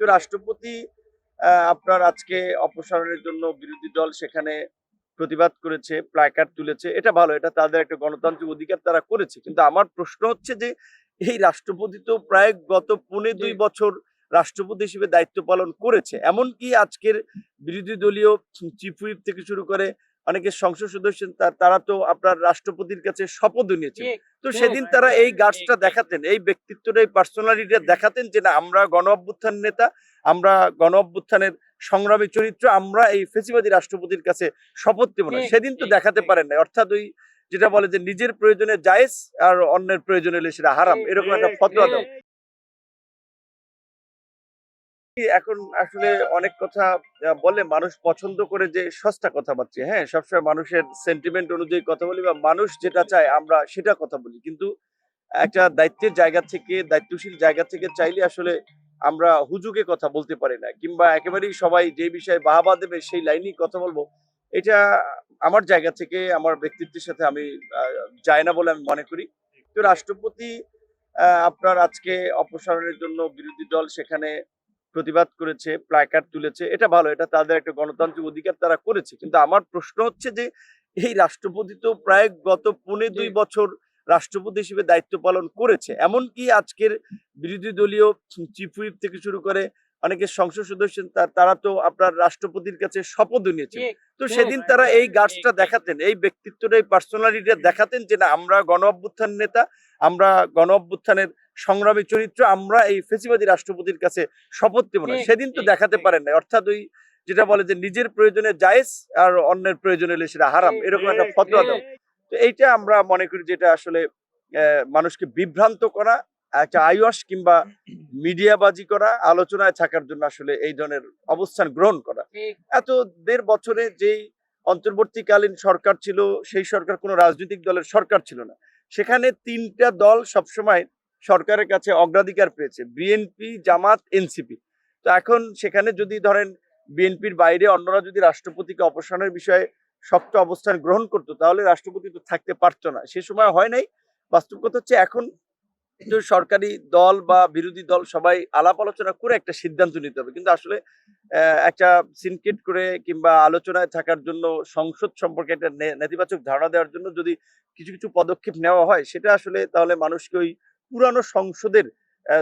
তো রাষ্ট্রপতি আপনার আজকে অপসারণের জন্য বিরোধী দল সেখানে প্রতিবাদ করেছে, প্ল্যাকার্ড তুলেছে। এটা ভালো, এটা তাদের একটা গণতান্ত্রিক অধিকার, তারা করেছে। কিন্তু আমার প্রশ্ন হচ্ছে যে এই রাষ্ট্রপতি তো প্রায় গত ২.৫-২ বছর রাষ্ট্রপতি হিসেবে দায়িত্ব পালন করেছে। এমনকি আজকের বিরোধী দলীয় চিফ হুইপ থেকে শুরু করে অনেকে সংসদ সদস্য তারা তো আপনার রাষ্ট্রপতির কাছে শপথও নিয়েছেন। তো সেদিন তারা এই গার্ডসটা দেখাতেন, এই ব্যক্তিত্বটা, এই পার্সোনালিটিটা দেখাতেন যে না, আমরা গণ অভ্যুত্থান নেতা, আমরা গণ অভ্যুত্থানের সংগ্রামী চরিত্র, আমরা এই ফেসিবাদী রাষ্ট্রপতির কাছে শপথ দেব না। সেদিন তো দেখাতে পারেন না। অর্থাৎ ওই যেটা বলে যে নিজের প্রয়োজনে জায়েজ আর অন্যের প্রয়োজনে হলে সেটা হারাম, এরকম একটা ফতোয়া দাও। এখন আসলে অনেক কথা বলে, মানুষ পছন্দ করে যে সস্তা কথাবার্তা, হ্যাঁ, সবসময় মানুষের সেন্টিমেন্ট অনুযায়ী কথা বলি বা মানুষ যেটা চায় আমরা সেটা কথা বলি। কিন্তু একটা দায়িত্বের জায়গা থেকে, দায়িত্বশীল জায়গা থেকে চাইলে আসলে আমরা হুজুগে কথা বলতে পারি না, কিংবা একেবারেই সবাই যে বিষয়ে বাহাবা দেবে সেই লাইনেই কথা বলবো, এটা আমার জায়গা থেকে, আমার ব্যক্তিত্বের সাথে আমি যায় না বলে আমি মনে করি। তো রাষ্ট্রপতি আপনার আজকে অপসারণের জন্য বিরোধী দল সেখানে প্রতিবাদ করেছে, প্ল্যাকার্ড তুলেছে। এটা ভালো, এটা তাদের একটা গণতান্ত্রিক অধিকার, তারা করেছে। কিন্তু আমার প্রশ্ন হচ্ছে যে এই রাষ্ট্রপতি তো প্রায় গত ২.৫-২ বছর রাষ্ট্রপতি হিসেবে দায়িত্ব পালন করেছে। এমনকি আজকের বিরোধী দলীয় চিফ হুইপ থেকে শুরু করে অনেকে সংসদ সদস্য তারা তো আপনার রাষ্ট্রপতির কাছে শপথও নিয়েছেন। তো সেদিন তারা এই গার্ডসটা দেখাতেন, এই ব্যক্তিত্বটা, এই পার্সোনালিটিটা দেখাতেন যে না, আমরা গণ অভ্যুত্থান নেতা, আমরা গণ অভ্যুত্থানের সংগ্রামী চরিত্র, আমরা এই ফেসিবাদী রাষ্ট্রপতির কাছে শপথ দেব না। সেদিন তো দেখাতে পারেন না। অর্থাৎ ওই যেটা বলে যে নিজের প্রয়োজনে জায়েজ আর অন্যের প্রয়োজনে হলে সেটা হারাম, এরকম একটা ফতোয়া দাও। তো এইটা আমরা মনে করি যেটা আসলে মানুষকে বিভ্রান্ত করা, একটা আইওয়াশ কিংবা মিডিয়াবাজি করা, আলোচনায় থাকার জন্য আসলে এই ধরনের অবস্থান গ্রহণ করা। এত ১.৫ বছরে যেই অন্তর্বর্তীকালীন সরকার ছিল, সেই সরকার কোনো রাজনৈতিক দলের সরকার ছিল না। সেখানে ৩টা দল সবসময় সরকারের কাছে অগ্রাধিকার পেয়েছে, বিএনপি, জামাত, এনসিপি। তো এখন সেখানে যদি ধরেন বিএনপির বাইরে অন্যরা যদি রাষ্ট্রপতিকে অপসারণের বিষয়ে শক্ত অবস্থান গ্রহণ করতো, তাহলে রাষ্ট্রপতি তো থাকতে পারতো না। সে সময় হয় নাই। বাস্তব কথা হচ্ছে এখন কিন্তু সরকারি দল বা বিরোধী দল সবাই আলাপ আলোচনা করে একটা সিদ্ধান্ত নিতে হবে। কিন্তু আসলে একটা সিনকেট করে কিংবা আলোচনায় থাকার জন্য, সংসদ সম্পর্কে একটা নেতিবাচক ধারণা দেওয়ার জন্য যদি কিছু কিছু পদক্ষেপ নেওয়া হয়, সেটা আসলে তাহলে মানুষকে ওই পুরানো সংসদের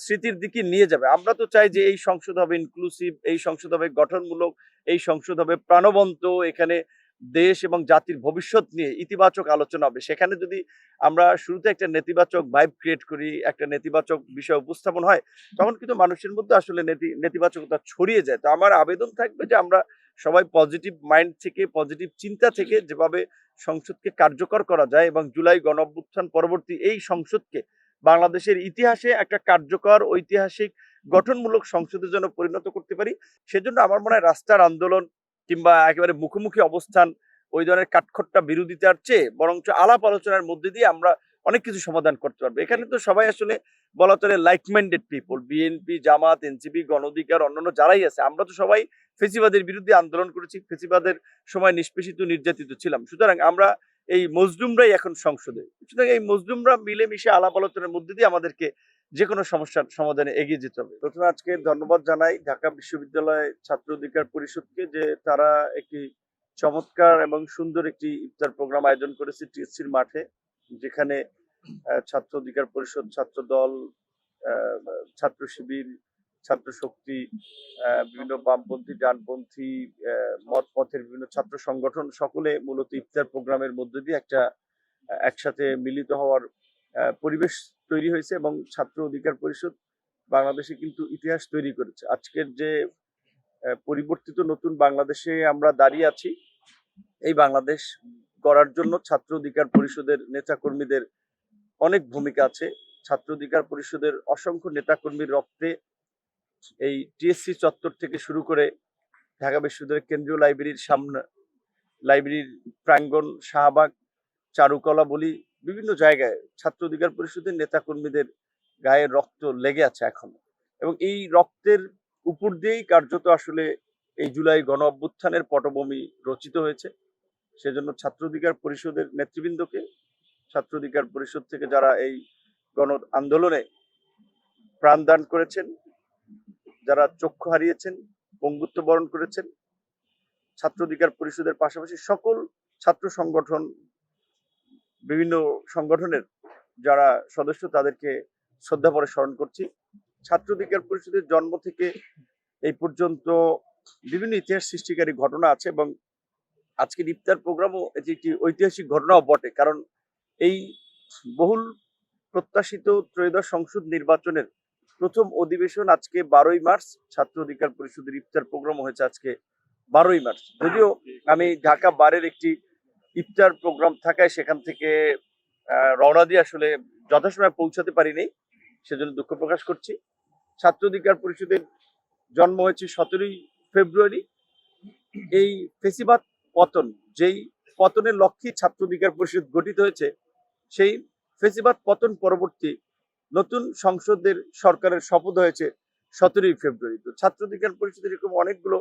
স্মৃতির দিকে নিয়ে যাবে। আমরা তো চাই যে এই সংসদ হবে ইনক্লুসিভ, এই সংসদ হবে গঠনমূলক, এই সংসদ হবে প্রাণবন্ত, এখানে দেশ এবং জাতির ভবিষ্যৎ নিয়ে ইতিবাচক আলোচনা হবে। সেখানে যদি আমরা শুরুতে একটা নেতিবাচক ভাইব ক্রিয়েট করি, একটা নেতিবাচক বিষয় উপস্থাপন হয়, তখন কিন্তু মানুষের মধ্যে আসলে নেতিবাচকতা ছড়িয়ে যায়। তো আমার আবেদন থাকবে যে আমরা সবাই পজিটিভ মাইন্ড থেকে, পজিটিভ চিন্তা থেকে যেভাবে সংসদকে কার্যকর করা যায় এবং জুলাই গণঅভ্যুত্থান পরবর্তী এই সংসদকে বাংলাদেশের ইতিহাসে একটা কার্যকর, ঐতিহাসিক, গঠনমূলক সংসদে যেন পরিণত করতে পারি, সেজন্য আমার মনে হয় রাস্তার আন্দোলন কিংবা একেবারে মুখোমুখি অবস্থান, ওই ধরনের কাঠখোট্টা বিরোধিতার চেয়ে বরঞ্চ আলাপ আলোচনার মধ্যে দিয়ে আমরা অনেক কিছু সমাধান করতে পারবো। এখানে তো সবাই আসলে বলা চলে লাইক মাইন্ডেড পিপল, বিএনপি, জামাত, এনসিপি, গণ অধিকার, অন্যান্য যারাই আছে, আমরা তো সবাই ফেসিবাদের বিরুদ্ধে আন্দোলন করেছি, ফেসিবাদের সময় নিষ্পেষিত, নির্যাতিত ছিলাম। সুতরাং আমরা এই মজলুমরাই এখন সংসদে। সুতরাং এই মজলুমরা মিলেমিশে আলাপ আলোচনার মধ্যে দিয়ে আমাদেরকে যে কোনো সমস্যার সমাধানে এগিয়ে যেতে হবে। প্রথমে আজকে ধন্যবাদ জানাই ঢাকা বিশ্ববিদ্যালয় ছাত্র অধিকার পরিষদকে, যে তারা একটি চমৎকার এবং সুন্দর একটি ইফতার প্রোগ্রাম আয়োজন করেছে টিএসসির মাঠে, যেখানে ছাত্র অধিকার পরিষদ, ছাত্র দল, ছাত্র শিবির, ছাত্র শক্তি, বিভিন্ন বামপন্থী, ডানপন্থী, মত পথের বিভিন্ন ছাত্র সংগঠন সকলে মূলত ইফতার প্রোগ্রামের মধ্য দিয়ে একটা একসাথে মিলিত হওয়ার পরিবেশ তৈরি হয়েছে। এবং ছাত্র অধিকার পরিষদ বাংলাদেশে কিন্তু ইতিহাস তৈরি করেছে। আজকের যে পরিবর্তিত নতুন বাংলাদেশে আমরা দাঁড়িয়ে আছি, এই বাংলাদেশ গড়ার জন্য ছাত্র অধিকার পরিষদের নেতাকর্মীদের অনেক ভূমিকা আছে। ছাত্র অধিকার পরিষদের অসংখ্য নেতাকর্মীর রক্তে এই টিএসসি চত্বর থেকে শুরু করে ঢাকা বিশ্ববিদ্যালয়ের কেন্দ্রীয় লাইব্রেরির সামনে, লাইব্রেরির প্রাঙ্গণ, শাহবাগ, চারুকলা বলি, বিভিন্ন জায়গায় ছাত্র অধিকার পরিষদের নেতাকর্মীদের গায়ে রক্ত লেগে আছে এখন। এবং এই রক্তের উপর দিয়েই কার্যত আসলে এই জুলাই গণ অভ্যুত্থানের পটভূমি রচিত হয়েছে। সেজন্য ছাত্র অধিকার পরিষদের নেতৃবৃন্দকে, ছাত্র অধিকার পরিষদ থেকে যারা এই গণ আন্দোলনে প্রাণদান করেছেন, যারা চক্ষু হারিয়েছেন, পঙ্গুত্ব বরণ করেছেন, ছাত্র অধিকার পরিষদের পাশাপাশি সকল ছাত্র সংগঠন, বিভিন্ন সংগঠনের যারা সদস্য তাদেরকে শ্রদ্ধা ভরে স্মরণ করছি। ছাত্র অধিকার পরিষদের জন্ম থেকে এই পর্যন্ত বিভিন্ন ইতিহাস সৃষ্টিকারী ঘটনা আছে এবং আজকের ইফতার প্রোগ্রামও এটি একটি ঐতিহাসিক ঘটনাও বটে, কারণ এই বহুল প্রত্যাশিত ত্রয়োদশ সংসদ নির্বাচনের প্রথম অধিবেশন আজকে 12ই মার্চ। ছাত্র অধিকার পরিষদের ইফতার প্রোগ্রাম হয়েছে আজকে 12ই মার্চ। যদিও আমি ঢাকা বারের একটি ইফতার প্রোগ্রাম থাকায় সেখান থেকে রওনা দিয়ে আসলে যথাসময়ে পৌঁছাতে পারিনি, সেজন্য দুঃখ প্রকাশ করছি। ছাত্র অধিকার পরিষদের জন্ম হয়েছে 17ই ফেব্রুয়ারি। এই ফেসিবাদ পতন, যেই পতনের লক্ষ্যে ছাত্র অধিকার পরিষদ গঠিত হয়েছে, সেই ফেসিবাদ পতন পরবর্তী নতুন সংসদের সরকারের শপথ হয়েছে 17ই ফেব্রুয়ারি। তো ছাত্র অধিকার পরিষদের এরকম অনেকগুলো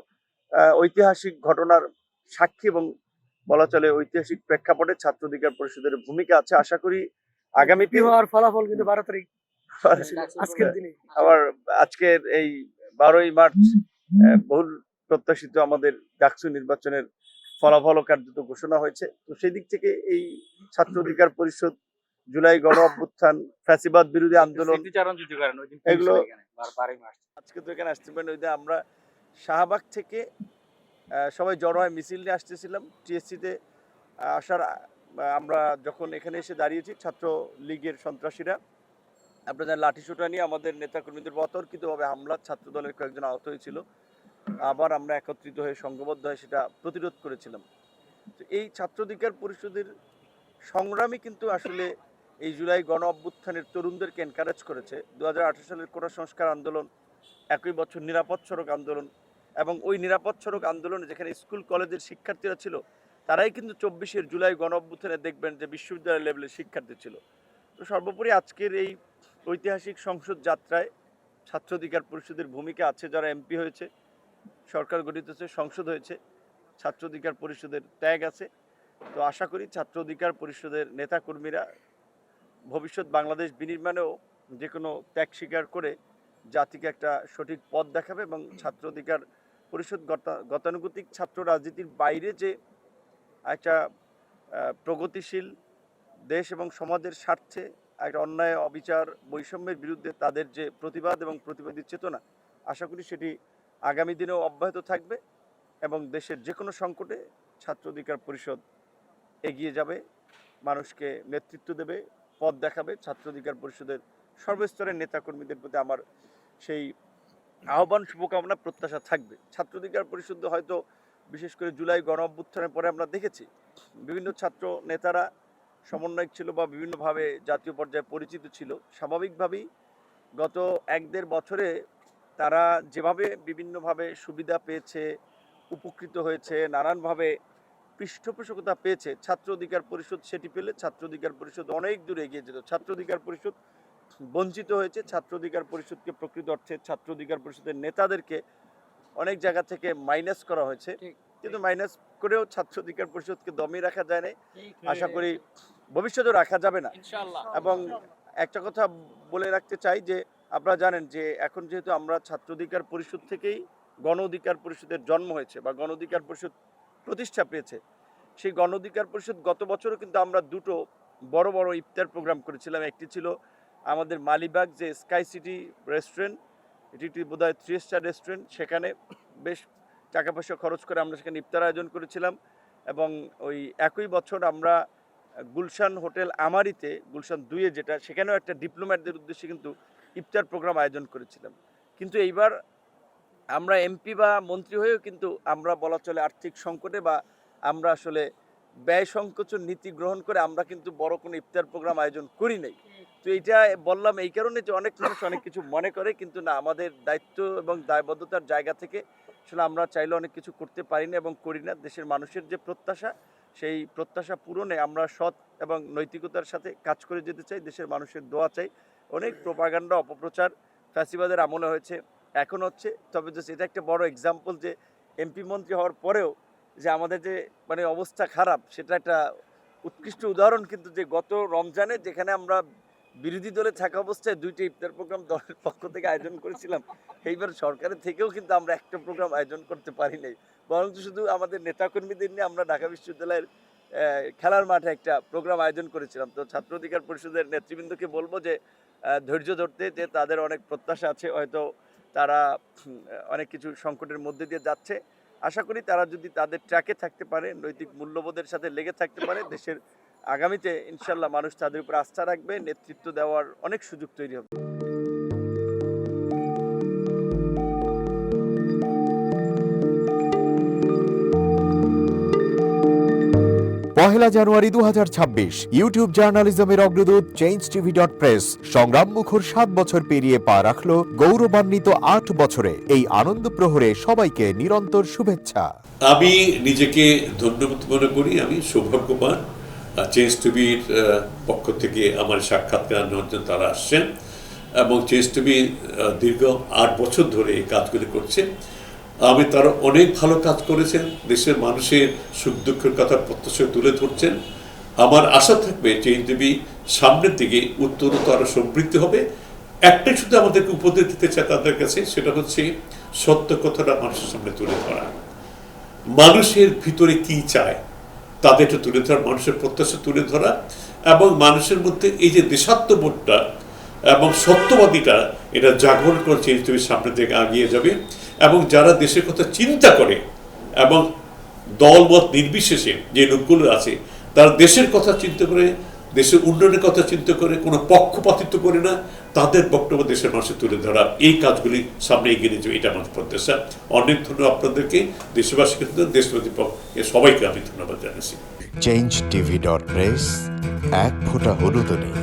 ঐতিহাসিক ঘটনার সাক্ষী এবং বলা চলে ঐতিহাসিক প্রেক্ষাপটে ছাত্র অধিকার পরিষদের ভূমিকা আছে। আশা করি আগামীতে ফলাফল কিন্তু 12 তারিখ আজকের দিনে আবার আজকের এই 12ই মার্চ বহুল প্রত্যাশিত আমাদের ডাকসু নির্বাচনের ফলাফল কার্যত ঘোষণা হয়েছে। তো সেই দিক থেকে এই ছাত্র অধিকার পরিষদ, জুলাই গণ অভ্যুত্থান, ফ্যাসিবাদ বিরোধী আন্দোলন, এগুলো আজকে তো এখানে আসতে পারেন। ওই যে আমরা শাহবাগ থেকে সবাই জড়ো হয় মিছিল নিয়ে আসতেছিলাম টিএসসিতে আসার আমরা যখন এখানে এসে দাঁড়িয়েছি, ছাত্র লীগের সন্ত্রাসীরা আপনাদের লাঠিসোঁটা নিয়ে আমাদের নেতাকর্মীদের অতর্কিতভাবে হামলা, ছাত্র দলের কয়েকজন আহত হয়েছিল। আবার আমরা একত্রিত হয়ে সংঘবদ্ধ হয়ে সেটা প্রতিরোধ করেছিলাম। তো এই ছাত্র অধিকার পরিষদের সংগ্রামী কিন্তু আসলে এই জুলাই গণ অভ্যুত্থানের তরুণদেরকে এনকারেজ করেছে। 2018 সালের কোটা সংস্কার আন্দোলন, একই বছর নিরাপদ সড়ক আন্দোলন, এবং ওই নিরাপদ সড়ক আন্দোলনে যেখানে স্কুল কলেজের শিক্ষার্থীরা ছিল, তারাই কিন্তু 24 জুলাই গণ অভ্যুত্থানে দেখবেন যে বিশ্ববিদ্যালয় লেভেলের শিক্ষার্থী ছিল। তো সর্বোপরি আজকের এই ঐতিহাসিক সংসদ যাত্রায় ছাত্র অধিকার পরিষদের ভূমিকা আছে। যারা এমপি হয়েছে, সরকার গঠিত হয়েছে, সংসদ হয়েছে, ছাত্র অধিকার পরিষদের ত্যাগ আছে। তো আশা করি ছাত্র অধিকার পরিষদের নেতাকর্মীরা ভবিষ্যৎ বাংলাদেশ বিনির্মাণেও যে কোনো ত্যাগ স্বীকার করে জাতিকে একটা সঠিক পথ দেখাবে এবং ছাত্র অধিকার পরিষদ গতানুগতিক ছাত্র রাজনীতির বাইরে যে একটা প্রগতিশীল দেশ এবং সমাজের স্বার্থে একটা অন্যায়, অবিচার, বৈষম্যের বিরুদ্ধে তাদের যে প্রতিবাদ এবং প্রতিবাদী চেতনা, আশা করি সেটি আগামী দিনেও অব্যাহত থাকবে এবং দেশের যে কোনো সংকটে ছাত্র অধিকার পরিষদ এগিয়ে যাবে, মানুষকে নেতৃত্ব দেবে, পথ দেখাবে। ছাত্র অধিকার পরিষদের সর্বস্তরের নেতাকর্মীদের প্রতি আমার সেই আহ্বান, শুভকামনা, প্রত্যাশা থাকবে। ছাত্র অধিকার পরিষদ হয়তো বিশেষ করে জুলাই গণ অভ্যুত্থানের পরে আমরা দেখেছি বিভিন্ন ছাত্র নেতারা সমন্বয়ক ছিল বা বিভিন্নভাবে জাতীয় পর্যায়ে পরিচিত ছিল। স্বাভাবিকভাবেই গত 1-1.5 বছরে তারা যেভাবে বিভিন্নভাবে সুবিধা পেয়েছে, উপকৃত হয়েছে, নানানভাবে পৃষ্ঠপোষকতা পেয়েছে, ছাত্র অধিকার পরিষদ সেটি পেলে ছাত্র অধিকার পরিষদ অনেক দূরে এগিয়ে যেত। ছাত্র অধিকার পরিষদ বঞ্চিত হয়েছে। ছাত্র অধিকার পরিষদকে প্রকৃত অর্থে ছাত্র অধিকার পরিষদের নেতাদেরকে অনেক জায়গা থেকে মাইনাস করা হয়েছে, কিন্তু মাইনাস করেও ছাত্র অধিকার পরিষদকে দমিয়ে রাখা যায় না। আশা করি ভবিষ্যতেও রাখা যাবে না। এবং একটা কথা বলে রাখতে চাই যে আপনারা জানেন যে এখন যেহেতু আমরা ছাত্র অধিকার পরিষদ থেকেই গণ অধিকার পরিষদের জন্ম হয়েছে বা গণ অধিকার পরিষদ প্রতিষ্ঠা পেয়েছে, সেই গণ অধিকার পরিষদ গত বছরও কিন্তু আমরা দুটো বড় বড় ইফতার প্রোগ্রাম করেছিলাম। একটি ছিল আমাদের মালিবাগ যে স্কাই সিটি রেস্টুরেন্ট, এটি একটি বোধহয় 3 স্টার রেস্টুরেন্ট, সেখানে বেশ টাকা পয়সা খরচ করে আমরা সেখানে ইফতার আয়োজন করেছিলাম। এবং ওই একই বছর আমরা গুলশান হোটেল আমারিতে, গুলশান 2-এ যেটা, সেখানেও একটা ডিপ্লোম্যাটদের উদ্দেশ্যে কিন্তু ইফতার প্রোগ্রাম আয়োজন করেছিলাম। কিন্তু এইবার আমরা এমপি বা মন্ত্রী হয়েও কিন্তু আমরা বলা চলে আর্থিক সংকটে বা আমরা আসলে ব্যয় সংকোচন নীতি গ্রহণ করে আমরা কিন্তু বড় কোনো ইফতার প্রোগ্রাম আয়োজন করি নাই। তো এইটা বললাম এই কারণে যে অনেক মানুষ অনেক কিছু মনে করে, কিন্তু না, আমাদের দায়িত্ব এবং দায়বদ্ধতার জায়গা থেকে আসলে আমরা চাইলে অনেক কিছু করতে পারি না এবং করি না। দেশের মানুষের যে প্রত্যাশা, সেই প্রত্যাশা পূরণে আমরা সৎ এবং নৈতিকতার সাথে কাজ করে যেতে চাই। দেশের মানুষের দোয়া চাই। অনেক প্রোপাগান্ডা, অপপ্রচার ফ্যাসিবাদের আমলে হয়েছে, এখন হচ্ছে। তবে যে এটা একটা বড় এক্সাম্পল যে এমপি মন্ত্রী হওয়ার পরেও যে আমাদের যে মানে অবস্থা খারাপ, সেটা একটা উৎকৃষ্ট উদাহরণ। কিন্তু যে গত রমজানে যেখানে আমরা বিরোধী দলে থাকা অবস্থায় 2টা ইফতার প্রোগ্রাম দলের পক্ষ থেকে আয়োজন করেছিলাম। এইবার সরকারের থেকেও কিন্তু আমরা একটা প্রোগ্রাম আয়োজন করতে পারি নাই। বরঞ্চ শুধু আমাদের নেতাকর্মীদের নিয়ে আমরা ঢাকা বিশ্ববিদ্যালয়ের খেলার মাঠে একটা প্রোগ্রাম আয়োজন করেছিলাম। তো ছাত্র অধিকার পরিষদের নেতৃবৃন্দকে বলব যে ধৈর্য ধরতে, যে তাদের অনেক প্রত্যাশা আছে। হয়তো তারা অনেক কিছু সংকটের মধ্যে দিয়ে যাচ্ছে। আশা করি তারা যদি তাদের ট্র্যাকে থাকতে পারে, নৈতিক মূল্যবোধের সাথে লেগে থাকতে পারে, দেশের আগামীতে ইনশাল্লাহ মানুষ তাদের উপর আস্থা রাখবে, নেতৃত্ব দেওয়ার অনেক সুযোগ তৈরি হবে। পহেলা জানুয়ারি 2026 ইউটিউব জার্নালিজমের অগ্রদূত change.tv.press সংগ্রামমুখর 7 বছর পেরিয়ে পা রাখলো গৌরবান্বিত 8 বছরে। এই আনন্দ প্রহরে সবাইকে নিরন্তর শুভেচ্ছা। আমি নিজেকে ধন্যবাদ মনে করি, আমি সৌভাগ্যবান। চেঞ্জ টিভির পক্ষ থেকে আমার সাক্ষাৎকার নেওয়ার জন্য তারা আসছেন এবং চেঞ্জ টিভি দীর্ঘ 8 বছর ধরে এই কাজগুলি করছে। আমি তারা অনেক ভালো কাজ করেছেন, দেশের মানুষের সুখ দুঃখের কথা প্রত্যক্ষ তুলে ধরছেন। আমার আশা থাকবে চেঞ্জ টিভি সামনের দিকে উত্তরোত্তর আরো সমৃদ্ধ হবে। একটাই শুধু আমাদেরকে উপদেশ দিতে চাই তাদের কাছে, সেটা হচ্ছে সত্য কথাটা মানুষের সামনে তুলে ধরা, মানুষের ভিতরে কি চায় তাদেরটা তুলে ধরা, মানুষের প্রত্যাশা তুলে ধরা এবং মানুষের মধ্যে এই যে দেশাত্মবোধটা এবং সত্যবাদীটা এটা জাগরণ করে চেঞ্জ টিভির সামনের দিকে এগিয়ে যাবে। এবং যারা দেশের কথা চিন্তা করে এবং দলমত নির্বিশেষে যে লোকগুলো আছে তারা দেশের কথা চিন্তা করে, দেশের উন্নয়নের কথা চিন্তা করে, কোনো পক্ষপাতিত্ব করে না, তাদের বক্তব্য দেশের মানুষের তুলে ধরা, এই কাজগুলি সামনে এগিয়ে নিয়ে যাবে, এটা আমার প্রত্যাশা। অনেক ধন্যবাদ আপনাদেরকে, দেশবাসীকে, দেশবাসী সবাইকে আমি ধন্যবাদ জানাচ্ছি। change.tv.press এক ফোঁটা হলুদ নেই।